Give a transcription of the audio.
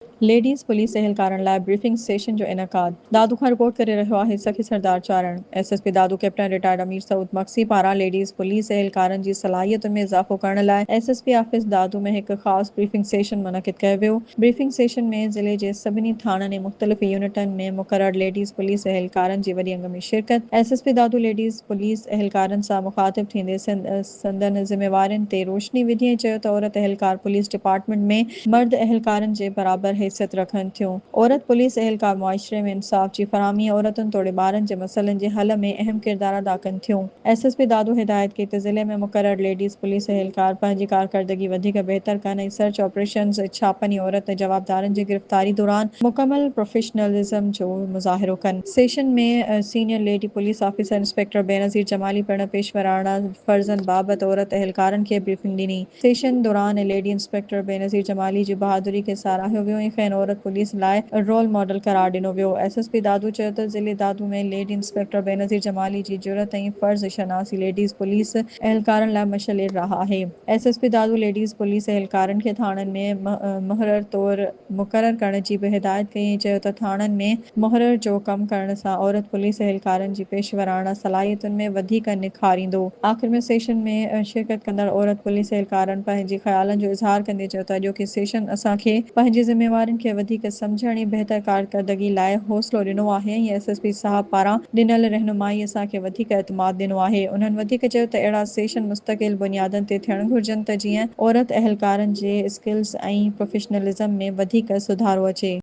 Ladies police एहलकारनि लाइ briefing session जो इनेकाद। दादू खां रिपोर्ट करे रहियो आहे सखी सरदार चारण। एसएसपी दादू कैप्टन रिटायर्ड अमीर सऊद मक्सी पारां लेडीज़ पुलिस एहलकारनि जी सलाहियतुनि में इज़ाफ़ो करण लाइ एसएसपी ऑफिस दादू में हिकु ख़ासि ब्रीफिंग सेशन मुनक़िद कयो वियो। ब्रीफिंग सेशन में ज़िले जे सभिनी थाणनि ऐं मुख़्तलिफ़ यूनिटनि में मुक़रर लेडीज़ पुलिस एहलकारनि जी वॾी अंग में शिरकत। एसएसपी दादू लेडीज़ पुलिस एहलकारनि सां मुख़ातिब थींदे संदनि ज़िम्मेवारियुनि ते रोशनी विझी चयो त औरत एहलकार पुलिस डिपार्टमेंट में मर्द एहलकारनि जे बराबर हैसियत रखनि थियूं। औरत पुलिस एहलकार मुआशरे में इंसाफ़ जी फरहमी, औरतुनि तोड़े ॿारनि जे मसइलनि जे हल में अहम किरदार अदा कनि थियूं। एसएसपी दादू हिदायत कई त ज़िले में मुक़रर लेडीज़ पुलिस एहलकार पंहिंजी कारकर्दगी वधीक बहितर कनि ऐं सर्च ऑपरेशन्स, छापनि ऐं औरत जवाबदारनि जी गिरफ़्तारी दौरान मुकमल प्रोफेशनलिज़म जो मुज़ाहिरो कनि। सेशन में senior lady police officer inspector Benazir Jamali पिणु पेशवराना फ़र्ज़नि बाबति औरत एहलकारनि खे ब्रीफिंग ॾिनी। सेशन दौरान लेडी इंस्पेक्टर बेनज़ीर जमाली जी बहादुरी खे साराहियो वियो ऐं खेनि औरत पुलिस लाइ रोल मॉडल करार ॾिनो वियो। एसएसपी दादू चयो त ज़िले दादू में लेडी इंस्पेक्टर बेनज़ीर जमाली जी जुरत ऐं फ़र्ज़ शनासी लेडीज़ पुलिस एहलकारनि लाइ मशले राह आहे। एसएसपी दादू लेडीज़ पुलिस एहलकारनि खे थाणनि में मुहरर तौरु मुक़रर करण जी बि हिदायत कई ऐं चयो त थाणनि में मुहरर जो कमु करण सां औरत पुलिस एहलकारनि जी पेशवराना सलाहियतुनि में वधीक निखार ईंदो। आख़िर में सेशन में शिरकत कंदड़ औरत पुलिस एहलकारनि पंहिंजे ख़्यालनि जो इज़हार कंदे चयो त अॼोके सेशन असांखे पंहिंजी ज़िम्मेवारियुनि खे वधीक सम्झण ऐं बहितर कारकर्दगी लाइ हौसलो ॾिनो आहे ऐं एसएसपी साहब पारां ॾिनल रहनुमाई असांखे वधीक एतमाद ॾिनो आहे। उन्हनि वधीक चयो त अहिड़ा सेशन मुस्तक़िल बुनियादनि ते थियण घुरिजनि त जीअं औरत एहलकारनि जे स्किल्स ऐं प्रोफेशनलिज़म में वधीक सुधारो अचे।